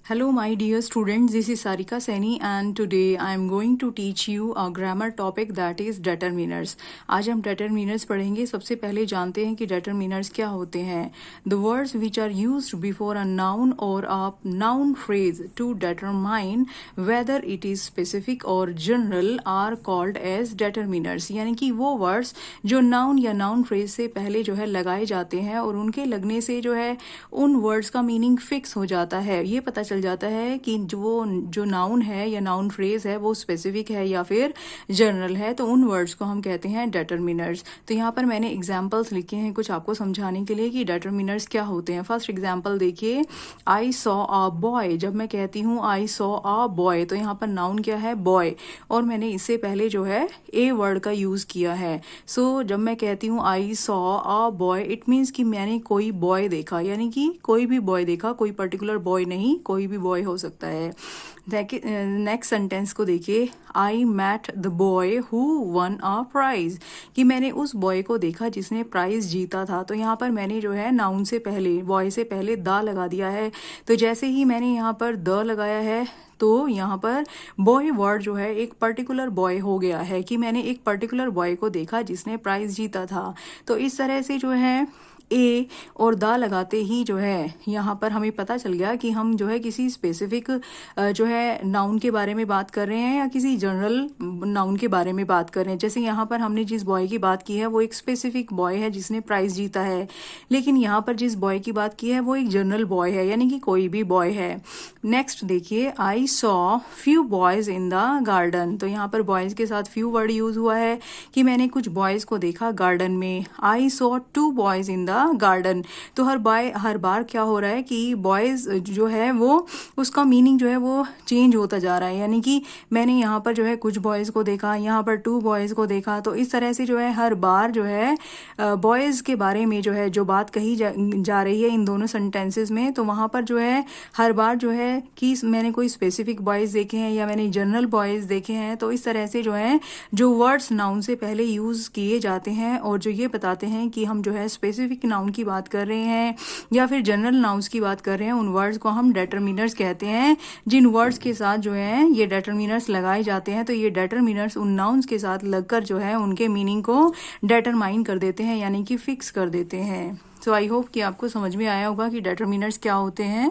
Hello, my dear students. This is Sarika Saini, and today I am going to teach you a grammar topic that is determiners. आज हम determiners पढ़ेंगे. सबसे पहले जानते हैं कि determiners क्या होते हैं. The words which are used before a noun or a noun phrase to determine whether it is specific or general are called as determiners. यानी कि वो words जो noun या noun phrase से पहले जो है लगाए जाते हैं और उनके लगने से जो है उन words का meaning fix हो जाता है. ये पता चल जाता है कि जो नाउन है या नाउन फ्रेज है वो स्पेसिफिक है या फिर जनरल है, तो उन वर्ड्स को हम कहते हैं डेटरमिनर्स. तो यहाँ पर मैंने एग्जांपल्स लिखे हैं कुछ आपको समझाने के लिए कि डेटरमिनर्स क्या होते हैं. फर्स्ट एग्जांपल देखिए, आई सॉ अ बॉय. जब मैं कहती हूँ आई सॉ अ बॉय तो यहाँ पर नाउन क्या है, बॉय, और मैंने इससे पहले जो है ए वर्ड का यूज किया है. सो जब मैं कहती हूँ आई saw a boy, it means कि मैंने कोई बॉय देखा, यानी कि कोई भी बॉय देखा, कोई पर्टिकुलर बॉय नहीं, कोई भी बॉय हो सकता है. नेक्स्ट सेंटेंस को देखिए, I met the boy who won a prize, कि मैंने उस बॉय को देखा जिसने प्राइज जीता था. तो यहाँ पर मैंने जो है नाउन से पहले, बॉय से पहले द लगा दिया है. तो जैसे ही मैंने यहाँ पर द लगाया है तो यहाँ पर बॉय वर्ड जो है एक पर्टिकुलर बॉय हो गया है कि मैंने एक पर्टिकुलर बॉय को देखा जिसने प्राइज जीता था. तो इस तरह से जो है ए और दा लगाते ही जो है यहाँ पर हमें पता चल गया कि हम जो है किसी स्पेसिफिक जो है नाउन के बारे में बात कर रहे हैं या किसी जनरल नाउन के बारे में बात कर रहे हैं. जैसे यहाँ पर हमने जिस बॉय की बात की है वो एक स्पेसिफिक बॉय है जिसने प्राइज जीता है, लेकिन यहाँ पर जिस बॉय की बात की है वो एक जनरल बॉय है, यानी कि कोई भी बॉय है. नेक्स्ट देखिए, I saw few boys in the garden. तो यहाँ पर बॉयज के साथ फ्यू वर्ड यूज हुआ है कि मैंने कुछ बॉयज को देखा गार्डन में. I saw two boys in the garden. तो हर बार क्या हो रहा है कि बॉयज जो है वो उसका मीनिंग जो है वो चेंज होता जा रहा है, यानी कि मैंने यहाँ पर जो है कुछ बॉयज को देखा, यहाँ पर टू बॉयज को देखा. तो इस तरह से जो है हर बार जो है बॉयज के बारे में जो है जो बात कही जा रही है इन दोनों सेंटेंसेस में, तो वहां पर जो है हर बार जो है कि मैंने कोई स्पेसिफिक बॉयज देखे हैं या मैंने जनरल बॉयज देखे हैं. तो इस तरह से जो है जो वर्ड्स नाउन से पहले यूज किए जाते हैं और जो ये बताते हैं कि हम जो है स्पेसिफिक नाउन की बात कर रहे हैं या फिर जनरल नाउन्स की बात कर रहे हैं, उन वर्ड्स को हम डेटरमिनर्स कहते हैं. जिन वर्ड्स के साथ जो है ये डेटरमिनर्स लगाए जाते हैं तो ये डेटरमिनर्स उन नाउन्स के साथ लगकर जो है उनके मीनिंग को डेटरमाइन कर देते हैं, यानी कि फिक्स कर देते हैं. सो आई होप कि आपको समझ में आया होगा कि डेटरमिनर्स क्या होते हैं.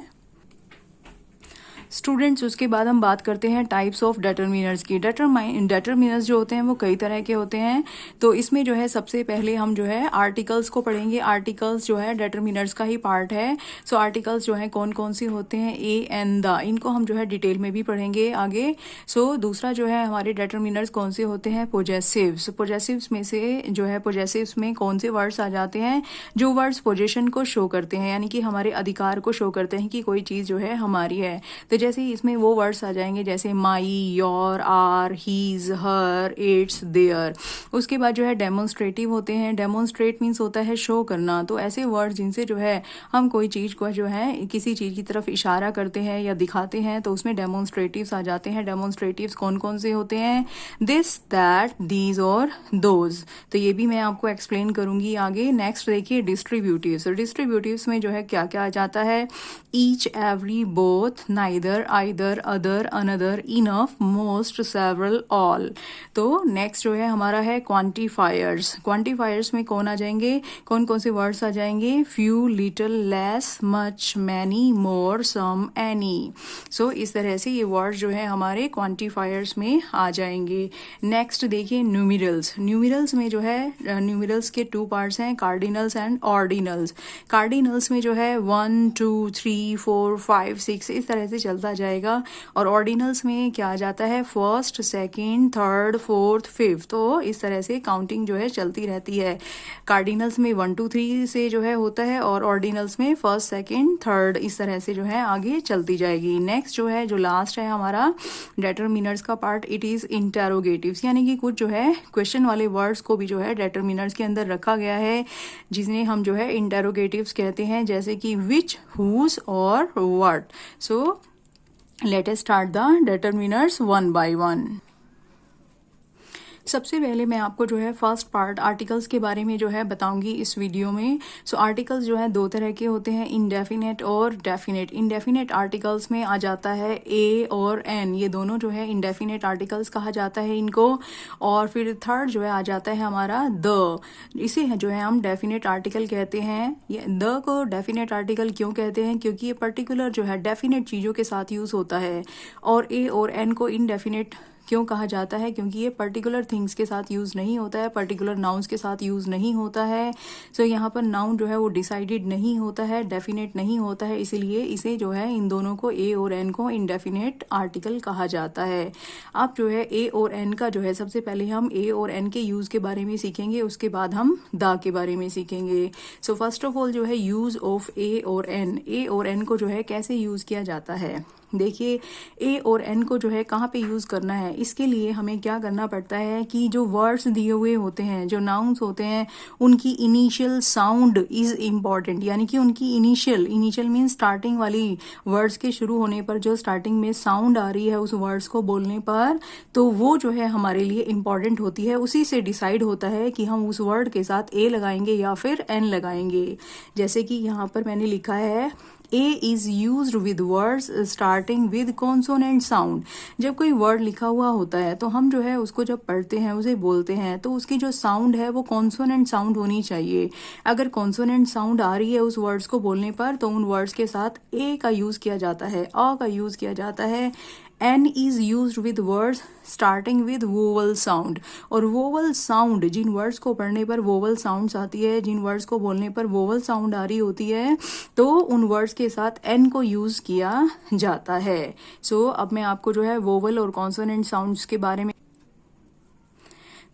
स्टूडेंट्स, उसके बाद हम बात करते हैं टाइप्स ऑफ डेटरमिनर्स की. डेटरमिनर्स जो होते हैं वो कई तरह के होते हैं. तो इसमें जो है सबसे पहले हम जो है आर्टिकल्स को पढ़ेंगे. आर्टिकल्स जो है डेटरमिनर्स का ही पार्ट है. सो आर्टिकल्स जो है कौन कौन से होते हैं, ए एंड द, इनको हम जो है डिटेल में भी पढ़ेंगे आगे. सो दूसरा जो है हमारे डेटरमिनर्स कौन से होते हैं, पोजेसिव्स. पोजेसिव्स में से जो है पोजेसिव्स में कौन से वर्ड्स आ जाते हैं, जो वर्ड्स पोजेशन को शो करते हैं, यानी कि हमारे अधिकार को शो करते हैं कि कोई चीज जो है हमारी है. तो जैसे इसमें वो वर्ड्स आ जाएंगे जैसे my, your, our, his, her, its, their. उसके बाद जो है डेमोन्स्ट्रेटिव होते हैं. डेमोन्स्ट्रेट मीन्स होता है शो करना. तो ऐसे वर्ड्स जिनसे जो है हम कोई चीज को जो है किसी चीज की तरफ इशारा करते हैं या दिखाते हैं तो उसमें डेमोन्स्ट्रेटिव्स आ जाते हैं. डेमोन्स्ट्रेटिव्स कौन कौन से होते हैं, दिस, दैट, दीज और दोज. तो ये भी मैं आपको एक्सप्लेन करूंगी आगे. नेक्स्ट देखिए डिस्ट्रीब्यूटिव्स. डिस्ट्रीब्यूटिव्स में जो है क्या क्या आ जाता है, each, every, both, neither, either, other, another, enough, most, several, all. तो नेक्स्ट जो है हमारा है क्वांटिफायर्स. क्वांटिफायर्स में कौन आ जाएंगे, कौन कौन से वर्ड्स आ जाएंगे, few, little, less, much, many, more, some, any. So इस तरह से ये वर्ड्स जो है हमारे क्वांटिफायर्स में आ जाएंगे. नेक्स्ट देखिए न्यूमेरल्स. न्यूमेरल्स में जो है न्यूमेरल्स के टू पार्ट्स हैं, कार्डिनल्स एंड ऑर्डिनल्स. कार्डिनल्स में जो है 1, 2, 3, 4, 5, 6 इस तरह से चलता जाएगा. और ऑर्डिनल्स में क्या आ जाता है, first, second, third, fourth, fifth. तो इस तरह से काउंटिंग जो है चलती रहती है. कार्डिनल्स में 1, 2, 3 से जो है होता है और ऑर्डिनल्स में फर्स्ट, सेकंड, थर्ड, इस तरह से जो है आगे चलती जाएगी. नेक्स्ट जो है जो लास्ट है हमारा डेटरमिनर्स का पार्ट, इट इज इंटेरोगेटिव्स, यानी कि कुछ जो है क्वेश्चन वाले वर्ड्स को भी जो है डेटरमिनर्स के अंदर रखा गया है जिन्हें हम जो है इंटेरोगेटिव्स कहते हैं, जैसे कि विच, हुज और what. So let us start the determiners one by one. सबसे पहले मैं आपको जो है फर्स्ट पार्ट आर्टिकल्स के बारे में जो है बताऊंगी इस वीडियो में। सो आर्टिकल्स जो है दो तरह के होते हैं, इंडेफिनेट और डेफिनेट। इंडेफिनेट आर्टिकल्स में आ जाता है ए और एन, ये दोनों जो है इंडेफिनेट आर्टिकल्स कहा जाता है इनको। और फिर थर्ड जो है आ जाता है हमारा द, इसे जो है हम डेफिनेट आर्टिकल कहते हैं। ये द को डेफिनेट आर्टिकल क्यों कहते हैं? क्योंकि ये पर्टिकुलर जो है डेफिनेट चीज़ों के साथ यूज़ होता है। और ए और एन को इनडेफिनेट क्यों कहा जाता है? क्योंकि ये पर्टिकुलर थिंग्स के साथ यूज़ नहीं होता है, पर्टिकुलर नाउन्स के साथ यूज़ नहीं होता है। सो यहाँ पर नाउन जो है वो डिसाइडेड नहीं होता है, डेफिनेट नहीं होता है, इसीलिए इसे जो है इन दोनों को ए और एन को इनडेफिनेट आर्टिकल कहा जाता है। अब जो है ए और एन का जो है सबसे पहले हम ए और एन के यूज़ के बारे में सीखेंगे, उसके बाद हम द के बारे में सीखेंगे। सो फर्स्ट ऑफ ऑल जो है यूज़ ऑफ ए और एन। ए और एन को जो है कैसे यूज़ किया जाता है? देखिए, ए और एन को जो है कहाँ पे यूज़ करना है, इसके लिए हमें क्या करना पड़ता है कि जो वर्ड्स दिए हुए होते हैं, जो नाउन्स होते हैं, उनकी इनिशियल साउंड इज़ इम्पॉर्टेंट। यानी कि उनकी इनिशियल मीन स्टार्टिंग वाली वर्ड्स के शुरू होने पर जो स्टार्टिंग में साउंड आ रही है उस वर्ड्स को बोलने पर, तो वो जो है हमारे लिए इम्पॉर्टेंट होती है। उसी से डिसाइड होता है कि हम उस वर्ड के साथ ए लगाएंगे या फिर एन लगाएंगे। जैसे कि यहाँ पर मैंने लिखा है A is used with words starting with consonant sound। जब कोई वर्ड लिखा हुआ होता है तो हम जो है उसको जब पढ़ते हैं, उसे बोलते हैं, तो उसकी जो साउंड है वो कॉन्सोनेंट साउंड होनी चाहिए। अगर कॉन्सोनेंट साउंड आ रही है उस वर्ड्स को बोलने पर, तो उन वर्ड्स के साथ ए का यूज़ किया जाता है, अ का यूज़ किया जाता है। An is use with words starting with vowel sound. और वोवल साउंड, जिन वर्ड्स को पढ़ने पर वोवल साउंड्स आती है, जिन वर्ड्स को बोलने पर वोवल साउंड आ रही होती है, तो उन वर्ड्स के साथ एन को यूज किया जाता है। सो अब मैं आपको जो है वोवल और कॉन्सोनेंट साउंड्स के बारे में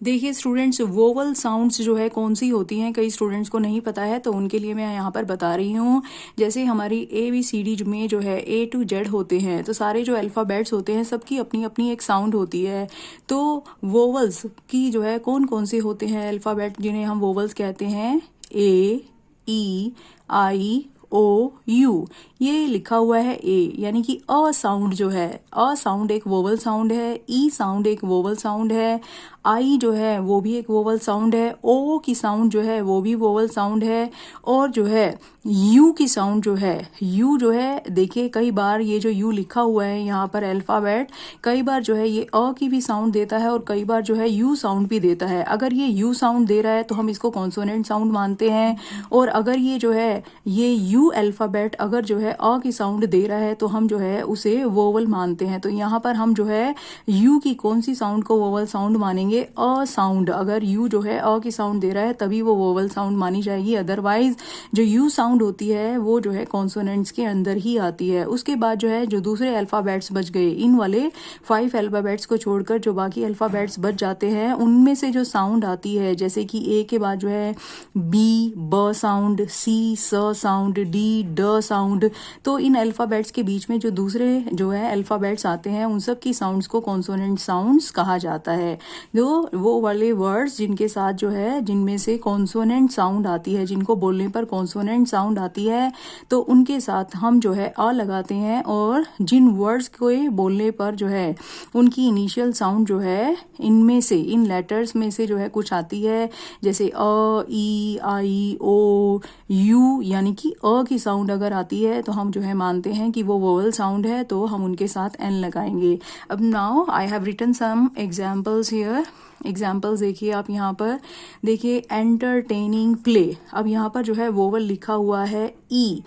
देखिए स्टूडेंट्स, वोवल साउंड्स जो है कौन सी होती हैं, कई स्टूडेंट्स को नहीं पता है, तो उनके लिए मैं यहाँ पर बता रही हूँ। जैसे हमारी ABCD में जो है A to Z होते हैं, तो सारे जो अल्फ़ाबेट्स होते हैं सबकी अपनी अपनी एक साउंड होती है। तो वोवल्स की जो है कौन कौन से होते हैं अल्फ़ाबेट जिन्हें हम वोवल्स कहते हैं? A, E, I, O, U। ये लिखा हुआ है ए, यानी कि अ साउंड जो है, अ साउंड एक वोवल साउंड है, ई साउंड एक वोवल साउंड है, आई जो है वो भी एक वोवल साउंड है, ओ की साउंड जो है वो भी वोवल साउंड है, और जो है यू की साउंड जो है, यू जो है, देखिए कई बार ये जो यू लिखा हुआ है यहाँ पर अल्फ़ाबेट, कई बार जो है ये अ की भी साउंड देता है और कई बार जो है यू साउंड भी देता है। अगर ये यू साउंड दे रहा है तो हम इसको कॉन्सोनेंट साउंड मानते हैं, और अगर ये जो है ये यू अल्फ़ाबेट अगर जो है अ की साउंड दे रहा है तो हम जो है उसे वोवल मानते हैं। तो यहाँ पर हम जो है यू की कौन सी साउंड को वोवल साउंड मानेंगे? A sound. अगर यू जो है अ की साउंड दे रहा है तभी वो वोवल साउंड मानी जाएगी, अदरवाइज जो यू साउंड होती है वो जो है कॉन्सोनेंट्स के अंदर ही आती है। उसके बाद जो है जो दूसरे अल्फ़ाबेट्स बच गए, इन वाले 5 अल्फ़ाबेट्स को छोड़कर जो बाकी अल्फ़ाबेट्स बच जाते हैं, उनमें से जो साउंड आती है, जैसे कि ए के बाद जो है बी, ब साउंड, सी, स साउंड, डी, ड साउंड, तो इन अल्फ़ाबेट्स के बीच में जो दूसरे जो है अल्फ़ाबेट्स आते हैं उन सब की साउंड्स को कॉन्सोनेंट साउंड्स कहा जाता है। जो वो वाले वर्ड्स जिनके साथ जो है, जिनमें से कॉन्सोनेंट साउंड आती है, जिनको बोलने पर कॉन्सोनेंट साउंड आती है, तो उनके साथ हम जो है अ लगाते हैं। और जिन वर्ड्स को बोलने पर जो है उनकी इनिशियल साउंड जो है इनमें से, इन लेटर्स में से जो है कुछ आती है, जैसे अ, ई, आई, ओ, यू, यानी कि अ की साउंड अगर आती है तो हम जो है मानते हैं कि वो वोवल साउंड है, तो हम उनके साथ एन लगाएंगे। अब now I have written some examples here. Examples देखिए आप यहाँ पर, देखिए एंटरटेनिंग प्ले। अब यहाँ पर जो है वोवल लिखा हुआ है ई,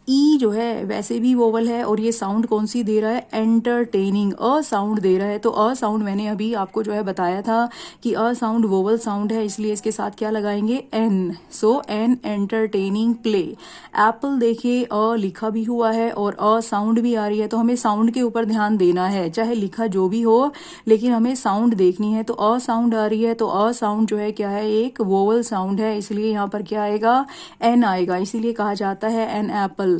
ई जो है वैसे भी वोवल है, और ये साउंड कौन सी दे रहा है? एंटरटेनिंग, अ साउंड दे रहा है। तो अ साउंड मैंने अभी आपको जो है बताया था कि अ साउंड वोवल साउंड है, इसलिए इसके साथ क्या लगाएंगे? एन। सो एन, एंटरटेनिंग प्ले। एप्पल देखिए अ लिखा भी हुआ है और अ साउंड भी आ रही है, तो हमें साउंड के ऊपर ध्यान देना है, चाहे लिखा जो भी हो, लेकिन हमें साउंड देखनी है। तो अ साउंड आ रही है, तो अ साउंड जो है क्या है? एक वोवल साउंड है, इसलिए यहाँ पर क्या आएगा? एन आएगा, इसीलिए कहा जाता है एन एप्पल।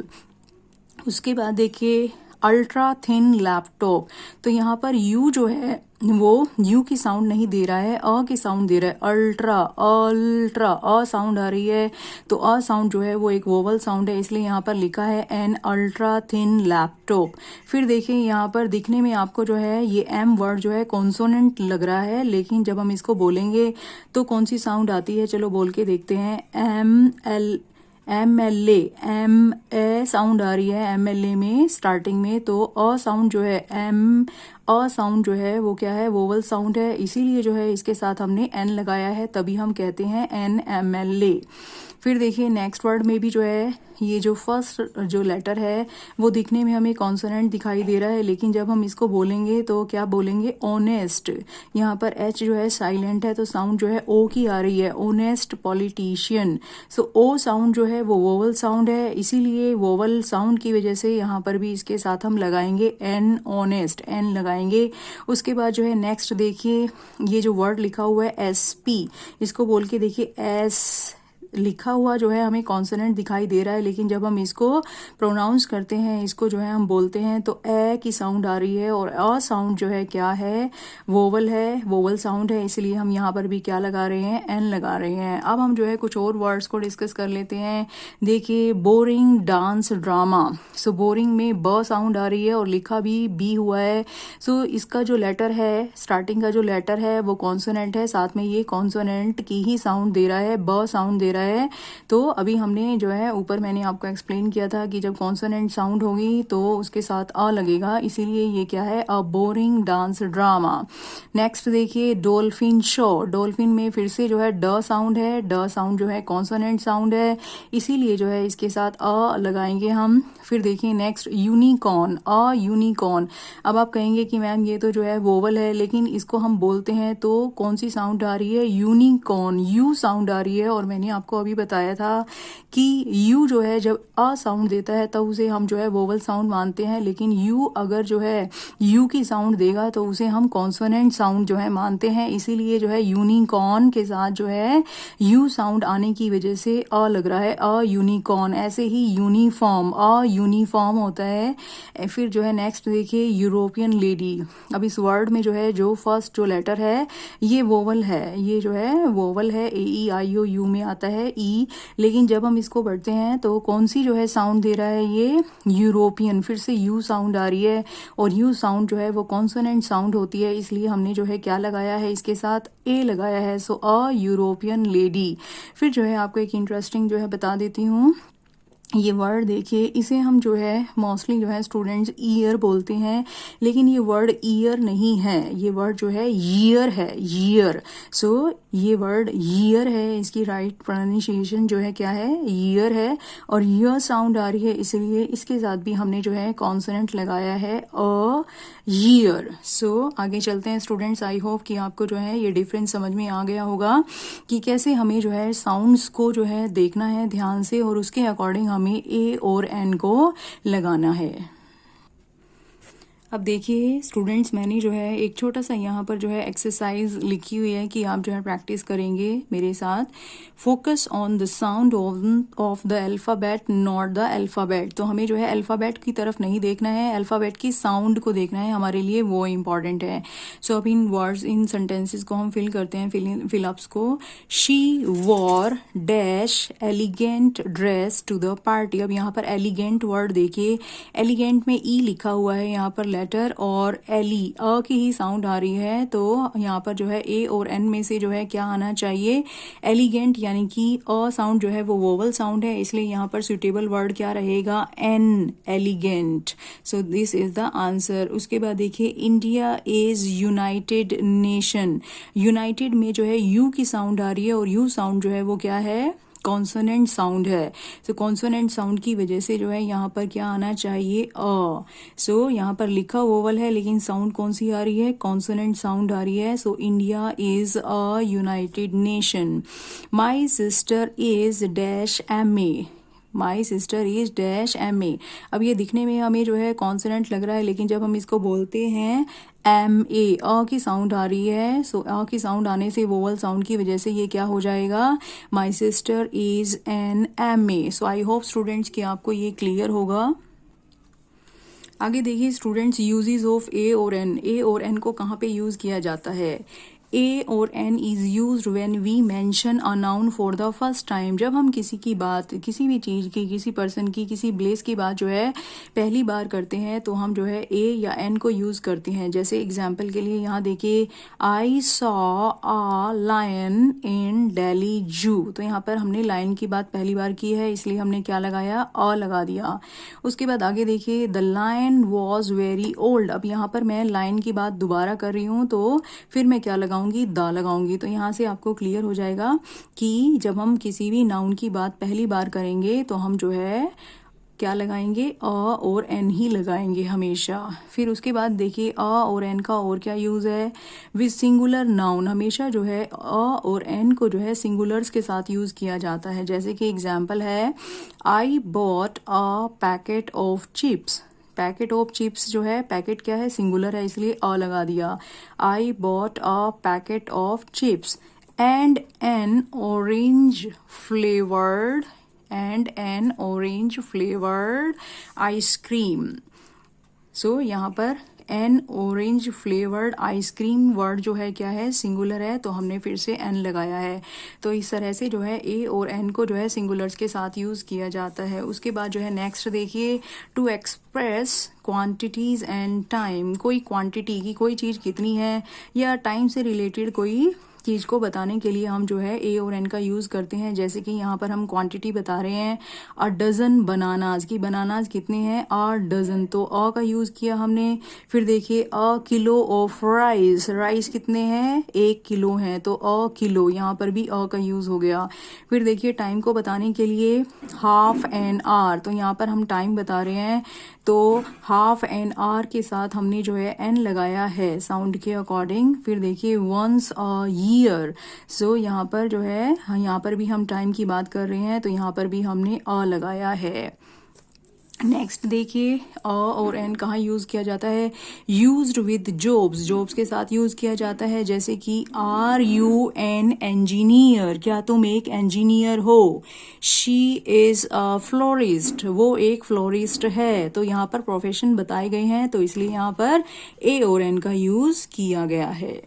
उसके बाद देखिए अल्ट्रा थिन लैपटॉप, तो यहाँ पर यू जो है वो यू की साउंड नहीं दे रहा है, अ की साउंड दे रहा है, अल्ट्रा अल्ट्रा अ साउंड आ रही है, तो अ साउंड जो है वो एक वोवल साउंड है, इसलिए यहाँ पर लिखा है एन अल्ट्रा थिन लैपटॉप। फिर देखिए यहाँ पर दिखने में आपको जो है ये एम वर्ड जो है कॉन्सोनेंट लग रहा है, लेकिन जब हम इसको बोलेंगे तो कौन सी साउंड आती है, चलो बोल के देखते हैं। एम एल ए साउंड आ रही है एम एल ए में स्टार्टिंग में, तो अ साउंड जो है अ साउंड जो है वो क्या है, वोवल साउंड है, इसीलिए जो है इसके साथ हमने एन लगाया है, तभी हम कहते हैं एन एम एल ए। फिर देखिए नेक्स्ट वर्ड में भी जो है ये जो फर्स्ट जो लेटर है वो दिखने में हमें कॉन्सोनेंट दिखाई दे रहा है, लेकिन जब हम इसको बोलेंगे तो क्या बोलेंगे, ऑनेस्ट। यहाँ पर एच जो है साइलेंट है, तो साउंड जो है ओ की आ रही है, ऑनेस्ट पॉलिटिशियन। सो ओ साउंड जो है वो वोवल साउंड है, इसीलिए वोवल साउंड की वजह से यहाँ पर भी इसके साथ हम लगाएंगे एन, ऑनेस्ट एन लगाएंगे। उसके बाद जो है नेक्स्ट देखिए ये जो वर्ड लिखा हुआ है एस पी, इसको बोल के देखिए, एस लिखा हुआ जो है हमें कॉन्सोनेंट दिखाई दे रहा है, लेकिन जब हम इसको प्रोनाउंस करते हैं, इसको जो है हम बोलते हैं, तो ए की साउंड आ रही है, और अ साउंड जो है क्या है, वोवल है, वोवल साउंड है, इसलिए हम यहाँ पर भी क्या लगा रहे हैं, एन लगा रहे हैं। अब हम जो है कुछ और वर्ड्स को डिस्कस कर लेते हैं। देखिए boring dance drama, so boring में ब साउंड आ रही है और लिखा भी बी हुआ है, सो इसका जो लेटर है, स्टार्टिंग का जो लेटर है वो कॉन्सोनेंट है, साथ में ये कॉन्सोनेंट की ही साउंड दे रहा है, ब साउंड दे रहा है। तो अभी हमने जो है ऊपर मैंने आपको एक्सप्लेन किया था कि जब कॉन्सोनेंट साउंड होगी तो उसके साथ अ लगेगा, इसीलिए ये क्या है, अ बोरिंग डांस ड्रामा। नेक्स्ट देखिए डॉल्फिन शो, डॉल्फिन में फिर से जो है ड साउंड है, ड साउंड जो है कॉन्सोनेंट साउंड है, इसीलिए जो है इसके साथ अ लगाएंगे हम। फिर देखिए नेक्स्ट यूनिकॉर्न, अ यूनिकॉर्न। अब आप कहेंगे कि मैम ये तो जो है वोवल है, लेकिन इसको हम बोलते हैं तो कौन सी साउंड आ रही है, यूनिकॉर्न, यू साउंड आ रही है, और मैंने आपको अभी बताया था कि यू जो है जब अ साउंड देता है तब उसे हम जो है वोवल साउंड मानते हैं, लेकिन यू अगर जो है यू की साउंड देगा तो उसे हम कॉन्सोनेंट साउंड जो है मानते हैं, इसीलिए जो है यूनिकॉर्न के साथ जो है यू साउंड आने की वजह से अ लग रहा है, अ यूनिकॉर्न। ऐसे ही यूनिफॉर्म, अ यूनिफॉर्म होता है। फिर जो है नेक्स्ट देखिए यूरोपियन लेडी, अब इस वर्ड में जो है जो फर्स्ट जो लेटर है ये वोवल है, ये जो है वोवल है, ए ई आई ओ यू में आता है ई, लेकिन जब हम इसको पढ़ते हैं तो कौन सी जो है साउंड दे रहा है, ये यूरोपियन, फिर से यू साउंड आ रही है, और यू साउंड जो है वो कॉन्सोनेंट साउंड होती है, इसलिए हमने जो है क्या लगाया है, इसके साथ ए लगाया है, सो अ यूरोपियन लेडी। फिर जो है आपको एक इंटरेस्टिंग जो है बता देती हूँ, ये वर्ड देखिए, इसे हम जो है मोस्टली जो है स्टूडेंट्स ईयर बोलते हैं, लेकिन ये वर्ड ईयर नहीं है, ये वर्ड जो है ईयर है, ईयर। सो ये वर्ड ईयर है, इसकी राइट प्रोनाउंसिएशन जो है क्या है, ईयर है, और ईयर साउंड आ रही है, इसलिए इसके साथ भी हमने जो है कॉन्सोनेंट लगाया है अ ईयर। सो आगे चलते हैं स्टूडेंट्स, आई होप कि आपको जो है ये डिफरेंस समझ में आ गया होगा कि कैसे हमें जो है साउंड्स को जो है देखना है ध्यान से, और उसके अकॉर्डिंग हमें ए और एन को लगाना है। अब देखिए स्टूडेंट्स, मैंने जो है एक छोटा सा यहाँ पर जो है एक्सरसाइज लिखी हुई है कि आप जो है प्रैक्टिस करेंगे मेरे साथ। Focus on the sound of the alphabet not the alphabet, तो हमें जो है अल्फ़ाबेट की तरफ नहीं देखना है, अल्फ़ाबेट की साउंड को देखना है, हमारे लिए वो इम्पॉर्टेंट है। सो अब इन वर्ड्स, इन सेंटेंसेस को हम फिल करते हैं, फिलअप्स को। She wore dash elegant dress to the party, अब यहाँ पर एलिगेंट वर्ड देखिए, एलिगेंट में ई लिखा हुआ है यहाँ पर लेटर, और एली अ की ही साउंड आ रही है, तो यहाँ पर जो है ए और एन में से जो है क्या आना चाहिए, एलिगेंट, यानी कि अ साउंड जो है वो वोवल साउंड है, इसलिए यहाँ पर सुटेबल वर्ड क्या रहेगा, an, elegant. So this is the answer. उसके बाद देखिए India is united nation, united में जो है यू की साउंड आ रही है, और यू साउंड जो है वो क्या है, कॉन्सोनेंट साउंड है। सो कॉन्सोनेंट साउंड की वजह से जो है यहाँ पर क्या आना चाहिए, अ। सो यहाँ पर लिखा वोवल है, लेकिन साउंड कौन सी आ रही है, कॉन्सोनेंट साउंड आ रही है। So India is a united nation. My sister is dash M A, my sister is dash M A, अब ये दिखने में हमें जो है कॉन्सोनेंट लग रहा है, लेकिन जब हम इसको बोलते हैं एम ए, अ की साउंड आ रही है, सो अ की साउंड आने से वोवल साउंड की वजह से ये क्या हो जाएगा, my sister is an M A. So I hope students कि आपको ये क्लियर होगा। आगे देखिए स्टूडेंट्स, यूजेस ऑफ ए और एन। ए और एन को कहाँ पे यूज किया जाता है? ए और an is use when we mention a noun for the first time. जब हम किसी की बात, किसी भी चीज की, किसी पर्सन की, किसी प्लेस की बात जो है पहली बार करते हैं तो हम जो है ए या एन को यूज करते हैं। जैसे एग्जाम्पल के लिए यहाँ देखिए, I saw a lion in Delhi zoo. तो यहाँ पर हमने लायन की बात पहली बार की है, इसलिए हमने क्या लगाया? अ लगा दिया। उसके बाद आगे देखिए, the lion was very old. अब यहाँ पर मैं लायन की बात दोबारा कर रही हूँ तो फिर मैं क्या लगाऊंगी? द लगाऊंगी। तो यहाँ से आपको क्लियर हो जाएगा कि जब हम किसी भी नाउन की बात पहली बार करेंगे तो हम जो है क्या लगाएंगे? अ और एन ही लगाएंगे हमेशा। फिर उसके बाद देखिए, अ और एन का और क्या यूज है? With singular noun. हमेशा जो है अ और एन को जो है सिंगुलर्स के साथ यूज किया जाता है। जैसे कि एग्जाम्पल है, आई bought a packet of chips. Packet of chips जो है, पैकेट क्या है? सिंगुलर है, इसलिए अ लगा दिया। I bought a packet of chips and an orange flavoured ice cream. So यहाँ पर an orange flavoured ice cream word जो है क्या है? सिंगुलर है, तो हमने फिर से एन लगाया है। तो इस तरह से जो है ए और एन को जो है सिंगुलर्स के साथ यूज किया जाता है। उसके बाद जो है नेक्स्ट देखिए, to express quantities and time. कोई क्वांटिटी की, कोई चीज कितनी है, या टाइम से रिलेटेड कोई चीज को बताने के लिए हम जो है ए और एन का यूज करते हैं। जैसे कि यहाँ पर हम क्वांटिटी बता रहे हैं, अ डजन बनानाज की। बनानाज कितने हैं? अ डजन, तो अ का यूज किया हमने। फिर देखिए, अ किलो ऑफ राइस। राइस कितने हैं? 1 किलो हैं, तो अ किलो, यहाँ पर भी अ का यूज हो गया। फिर देखिए, टाइम को बताने के लिए हाफ एन आवर, तो यहाँ पर हम टाइम बता रहे हैं तो हाफ एन आवर के साथ हमने जो है एन लगाया है साउंड के अकॉर्डिंग। फिर देखिए, वंस अ ईयर। सो यहाँ पर जो है, यहाँ पर भी हम टाइम की बात कर रहे हैं तो यहाँ पर भी हमने अ लगाया है। नेक्स्ट देखिए, अ और एन कहाँ यूज किया जाता है? Used with jobs. जॉब्स के साथ यूज किया जाता है। जैसे कि आर यू एन इंजीनियर, क्या तुम एक इंजीनियर हो? शी इज अ फ्लोरिस्ट, वो एक फ्लोरिस्ट है। तो यहाँ पर प्रोफेशन बताए गए हैं, तो इसलिए यहाँ पर ए और एन का यूज किया गया है।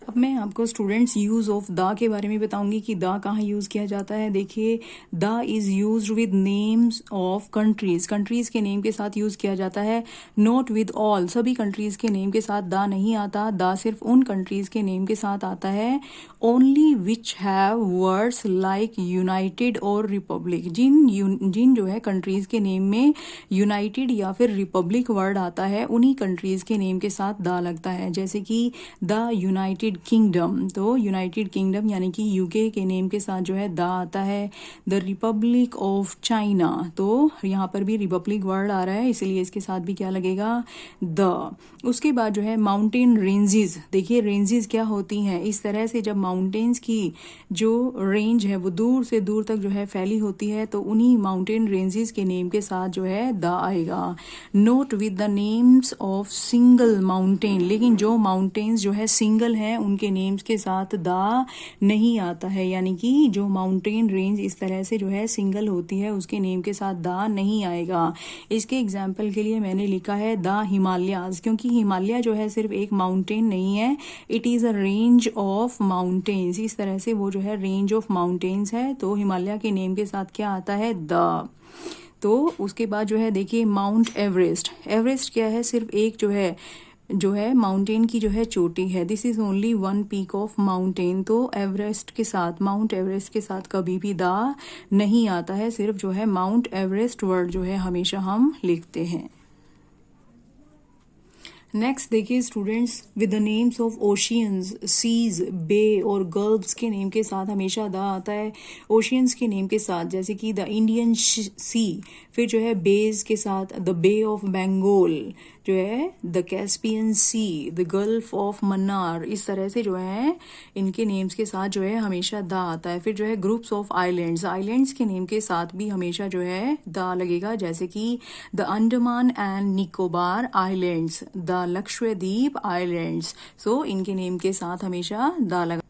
अब मैं आपको स्टूडेंट्स यूज ऑफ द के बारे में बताऊंगी कि द कहाँ यूज किया जाता है। देखिए, the is used with names of countries. Countries के नेम के साथ यूज किया जाता है, नॉट विद ऑल। सभी कंट्रीज के नेम के साथ द नहीं आता। द सिर्फ उन कंट्रीज के नेम के साथ आता है, only which have words like United और रिपब्लिक। जिन जो है कंट्रीज के नेम में यूनाइटेड या फिर रिपब्लिक वर्ड आता है, उन्हीं कंट्रीज के नेम के साथ द लगता है। जैसे कि द यूनाइटेड किंगडम, तो यूनाइटेड किंगडम यानी कि यूके के नेम के साथ जो है द आता है। द रिपब्लिक ऑफ चाइना, तो यहाँ पर भी रिपब्लिक वर्ड आ रहा है, इसलिए इसके साथ भी क्या लगेगा? द। उसके बाद जो है माउंटेन रेंजेस। देखिए, रेंजेस क्या होती हैं? इस तरह से जब माउंटेन्स की जो रेंज है वो दूर से दूर तक जो है फैली होती है, तो उन्हीं माउंटेन रेंजेस के नेम के साथ जो है द आएगा। Note with the names of single mountain. लेकिन जो माउंटेन्स जो है सिंगल हैं, उनके नेम्स के साथ द नहीं आता है। यानी कि जो माउंटेन रेंज इस तरह से जो है सिंगल होती है, उसके नेम के साथ द नहीं आएगा। इसके एग्जाम्पल के लिए मैंने लिखा है द हिमालयाज, क्योंकि हिमालय जो है सिर्फ एक माउंटेन नहीं है, it is a range of mountains. इस तरह से वो जो है रेंज ऑफ माउंटेन्स है, तो हिमालय के नेम के साथ क्या आता है? द। तो उसके बाद जो है देखिए, माउंट एवरेस्ट। एवरेस्ट क्या है? सिर्फ एक जो है माउंटेन की जो है चोटी है। This is only one peak of mountain. तो एवरेस्ट के साथ, माउंट एवरेस्ट के साथ कभी भी द नहीं आता है, सिर्फ जो है माउंट एवरेस्ट वर्ड जो है हमेशा हम लिखते हैं। नेक्स्ट देखिए students, with the names of oceans, seas, bay और गल्फ्स के नेम के साथ हमेशा द आता है। ओशियंस के नेम के साथ जैसे कि द इंडियन सी, फिर जो है बेज के साथ द बे ऑफ बंगाल, जो है the Caspian sea, the gulf of Mannar. इस तरह से जो है इनके नेम्स के साथ जो है हमेशा द आता है। फिर जो है ग्रुप्स ऑफ आइलैंड्स, आइलैंड्स के नेम के साथ भी हमेशा जो है द लगेगा। जैसे कि the Andaman and Nicobar islands, the Lakshadweep islands. So इनके नेम के साथ हमेशा द लगा।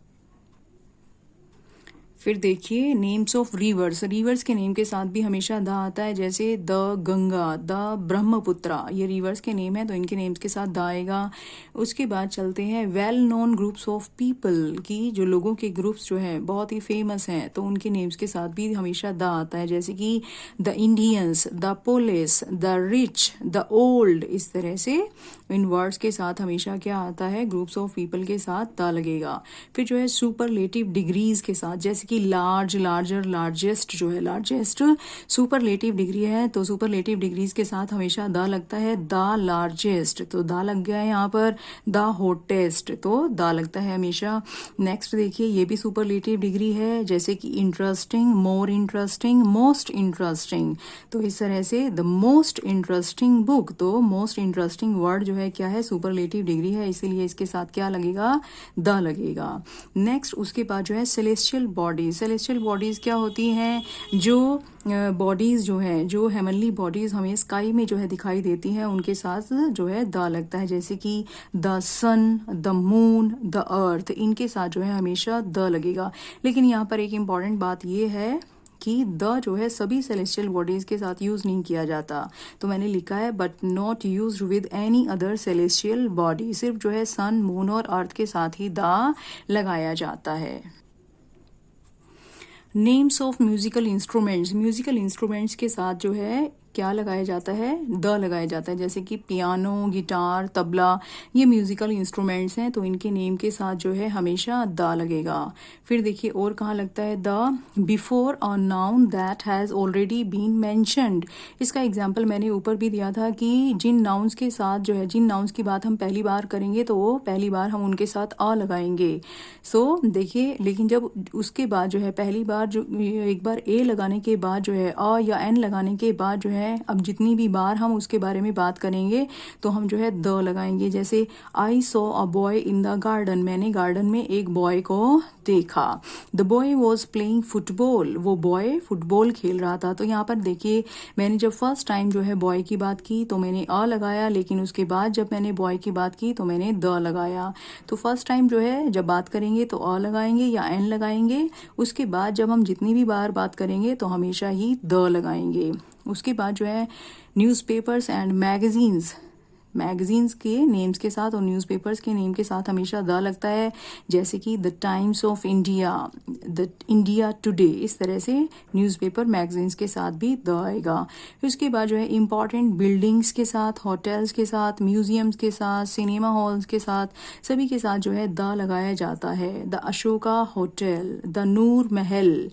फिर देखिए नेम्स ऑफ रिवर्स, रिवर्स के नेम के साथ भी हमेशा द आता है, जैसे द गंगा, द ब्रह्मपुत्रा, ये रिवर्स के नेम है तो इनके नेम्स के साथ द आएगा। उसके बाद चलते हैं well known groups of people की, जो लोगों के ग्रुप्स जो है बहुत ही फेमस हैं तो उनके नेम्स के साथ भी हमेशा द आता है, जैसे कि the Indians, the police, the rich, the old. इस तरह से इन वर्ड्स के साथ हमेशा क्या आता है, ग्रुप्स ऑफ पीपल के साथ द लगेगा। फिर जो है सुपरलेटिव डिग्रीज के साथ, जैसे कि लार्ज, लार्जर, लार्जेस्ट, जो है लार्जेस्ट सुपरलेटिव डिग्री है तो सुपरलेटिव डिग्रीज के साथ हमेशा द लगता है, द लार्जेस्ट तो द लग गया है यहाँ पर, द हॉटेस्ट तो द लगता है हमेशा। नेक्स्ट देखिए ये भी सुपरलेटिव डिग्री है, जैसे कि interesting, more interesting, most interesting. तो इस तरह से द मोस्ट इंटरेस्टिंग बुक, तो मोस्ट इंटरेस्टिंग वर्ड जो है क्या है, सुपरलेटिव डिग्री है, इसीलिए इसके साथ क्या लगेगा, द लगेगा। नेक्स्ट उसके बाद जो है सेलेस्टियल बॉडीज, सेलेस्टियल बॉडीज क्या होती हैं, जो बॉडीज जो है, जो हेवनली बॉडीज हमें स्काई में जो है दिखाई देती हैं उनके साथ जो है द लगता है, जैसे कि the sun, the moon, the earth, इनके साथ जो है हमेशा द लगेगा। लेकिन यहाँ पर एक इम्पॉर्टेंट बात ये है कि द जो है सभी सेलेस्टियल बॉडीज के साथ यूज नहीं किया जाता, तो मैंने लिखा है but not used with any other celestial body, सिर्फ जो है सन, मून और अर्थ के साथ ही द लगाया जाता है। Names of musical instruments, musical instruments के साथ जो है क्या लगाया जाता है, द लगाया जाता है, जैसे कि पियानो, गिटार, तबला, ये म्यूजिकल इंस्ट्रूमेंट्स हैं तो इनके नेम के साथ जो है हमेशा द लगेगा। फिर देखिए और कहाँ लगता है the, before a noun that has already been mentioned. इसका एग्जाम्पल मैंने ऊपर भी दिया था कि जिन नाउन्स के साथ जो है, जिन नाउन्स की बात हम पहली बार करेंगे तो वो पहली बार हम उनके साथ अ लगाएंगे। सो देखिए, लेकिन जब उसके बाद जो है पहली बार जो एक बार ए लगाने के बाद जो है अ या एन लगाने के बाद जो है, अब जितनी भी बार हम उसके बारे में बात करेंगे तो हम जो है द लगाएंगे। जैसे आई saw a boy in the garden, मैंने गार्डन में एक बॉय को देखा। The boy was playing football, वो बॉय फुटबॉल खेल रहा था। तो यहाँ पर देखिए मैंने जब फर्स्ट टाइम जो है बॉय की बात की तो मैंने अ लगाया, लेकिन उसके बाद जब मैंने बॉय की बात की तो मैंने द लगाया। तो फर्स्ट टाइम जो है जब बात करेंगे तो अ लगाएंगे या एन लगाएंगे, उसके बाद जब हम जितनी भी बार बात करेंगे तो हमेशा ही द लगाएंगे। उसके बाद जो है न्यूज़पेपर्स एंड मैगजीन्स, मैगजीन्स के नेम्स के साथ और न्यूज़पेपर्स के नेम के साथ हमेशा द लगता है, जैसे कि the times of India, the India today, इस तरह से न्यूज़पेपर मैगजीन्स के साथ भी द आएगा। फिर उसके बाद जो है इम्पॉर्टेंट बिल्डिंग्स के साथ, होटल्स के साथ, म्यूजियम्स के साथ, सिनेमा हॉल्स के साथ, सभी के साथ जो है द लगाया जाता है। The Ashoka hotel, the Noor Mahal.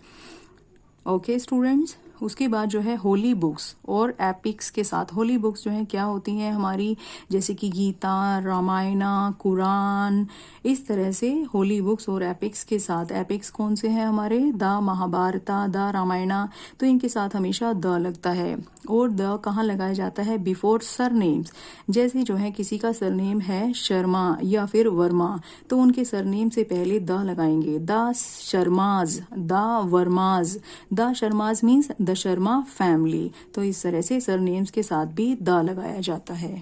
Okay students, उसके बाद जो है होली बुक्स और एपिक्स के साथ, होली बुक्स जो है क्या होती हैं हमारी, जैसे कि गीता, रामायणा, कुरान, इस तरह से होली बुक्स और एपिक्स के साथ। एपिक्स कौन से हैं हमारे, द महाभारता, द रामायणा, तो इनके साथ हमेशा द लगता है। और द कहाँ लगाया जाता है, बिफोर सरनेम्स, जैसे जो है किसी का सरनेम है शर्मा या फिर वर्मा तो उनके सरनेम से पहले द लगाएंगे, the Sharmas, the Vermas, the Sharmas means the Sharma family. तो इस तरह से सरनेम्स के साथ भी द लगाया जाता है।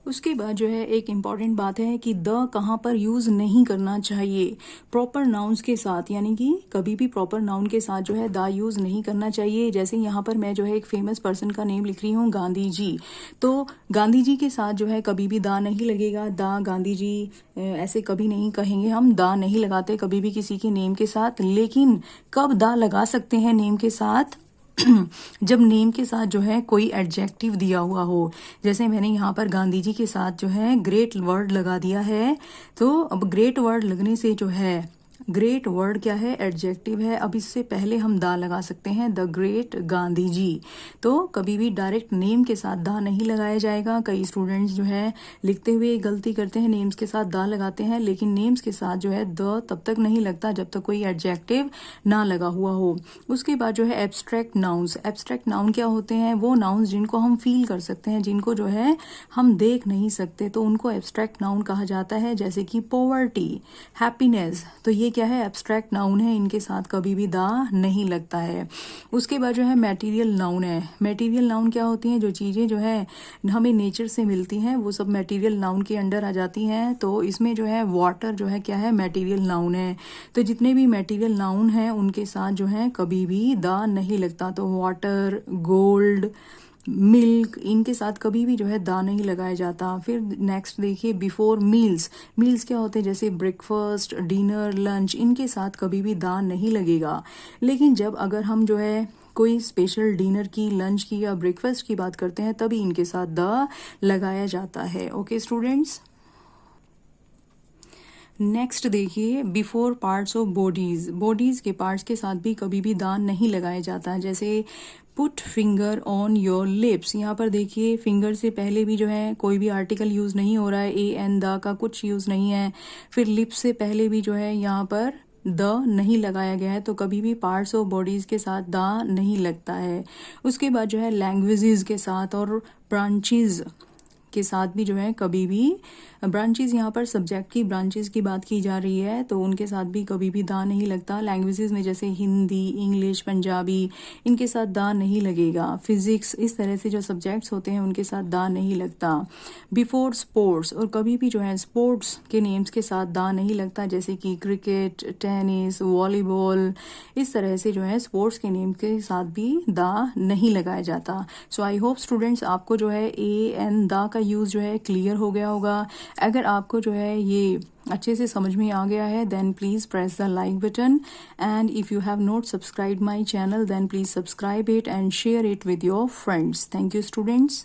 उसके बाद जो है एक इम्पॉर्टेंट बात है कि द कहाँ पर यूज़ नहीं करना चाहिए, प्रॉपर नाउन्स के साथ, यानी कि कभी भी प्रॉपर नाउन के साथ जो है द यूज़ नहीं करना चाहिए। जैसे यहाँ पर मैं जो है एक फेमस पर्सन का नेम लिख रही हूँ, गांधी जी, तो गांधी जी के साथ जो है कभी भी द नहीं लगेगा, द गांधी जी ऐसे कभी नहीं कहेंगे हम, द नहीं लगाते कभी भी किसी के नेम के साथ। लेकिन कब द लगा सकते हैं नेम के साथ, जब नेम के साथ जो है कोई एडजेक्टिव दिया हुआ हो, जैसे मैंने यहाँ पर गांधी जी के साथ जो है ग्रेट वर्ड लगा दिया है। तो अब ग्रेट वर्ड लगने से जो है, ग्रेट वर्ड क्या है, एडजेक्टिव है, अब इससे पहले हम द लगा सकते हैं, द ग्रेट गांधी जी। तो कभी भी डायरेक्ट नेम के साथ द नहीं लगाया जाएगा। कई स्टूडेंट्स जो है लिखते हुए गलती करते हैं, नेम्स के साथ द लगाते हैं, लेकिन नेम्स के साथ जो है द तब तक नहीं लगता जब तक कोई एडजेक्टिव ना लगा हुआ हो। उसके बाद जो है एब्स्ट्रैक्ट नाउन्स, एब्स्ट्रैक्ट नाउन क्या होते हैं, वो नाउन्स जिनको हम फील कर सकते हैं, जिनको जो है हम देख नहीं सकते, तो उनको एब्स्ट्रैक्ट नाउन कहा जाता है। जैसे कि पॉवर्टी, हैप्पीनेस, तो ये क्या है, एब्स्ट्रैक्ट नाउन है, इनके साथ कभी भी दा नहीं लगता है। उसके बाद जो है मटेरियल नाउन है। मटेरियल नाउन क्या होती हैं, जो चीज़ें जो है हमें नेचर से मिलती हैं वो सब मटेरियल नाउन के अंडर आ जाती हैं। तो इसमें जो है वाटर जो है क्या है, मटेरियल नाउन है। तो जितने भी मटेरियल नाउन हैं उनके साथ जो है कभी भी दा नहीं लगता। तो वाटर, गोल्ड, मिल्क, इनके साथ कभी भी जो है दा नहीं लगाया जाता। फिर नेक्स्ट देखिए बिफोर मील्स। मील्स क्या होते हैं, जैसे ब्रेकफास्ट, डिनर, लंच, इनके साथ कभी भी दा नहीं लगेगा। लेकिन जब अगर हम जो है कोई स्पेशल डिनर की, लंच की या ब्रेकफास्ट की बात करते हैं तभी इनके साथ दा लगाया जाता है। ओके स्टूडेंट्स, नेक्स्ट देखिए before parts of bodies. Bodies के पार्ट्स के साथ भी कभी भी दा नहीं लगाया जाता। जैसे put finger on your lips. यहाँ पर देखिए फिंगर से पहले भी जो है कोई भी आर्टिकल यूज नहीं हो रहा है, ए एन द का कुछ यूज नहीं है। फिर लिप्स से पहले भी जो है यहाँ पर द नहीं लगाया गया है, तो कभी भी पार्ट्स ऑफ बॉडीज के साथ दा नहीं लगता है। उसके बाद जो है लैंग्वेजेस के साथ और ब्रांचेज के साथ भी जो है कभी भी, ब्रांचेस यहाँ पर सब्जेक्ट की ब्रांचेस की बात की जा रही है, तो उनके साथ भी कभी भी दा नहीं लगता। लैंग्वेजेस में जैसे हिंदी, इंग्लिश, पंजाबी, इनके साथ दा नहीं लगेगा। फिजिक्स, इस तरह से जो सब्जेक्ट्स होते हैं उनके साथ दा नहीं लगता। बिफोर स्पोर्ट्स, और कभी भी जो है स्पोर्ट्स के नेम्स के साथ दा नहीं लगता, जैसे कि क्रिकेट, टेनिस, वॉलीबॉल, इस तरह से जो है स्पोर्ट्स के नेम के साथ भी दा नहीं लगाया जाता। सो आई होप स्टूडेंट्स आपको जो है ए एन दा का यूज़ जो है क्लियर हो गया होगा। अगर आपको जो है ये अच्छे से समझ में आ गया है then please press the like button, and if you have not subscribe my channel then please subscribe it and share it with your friends. Thank you students.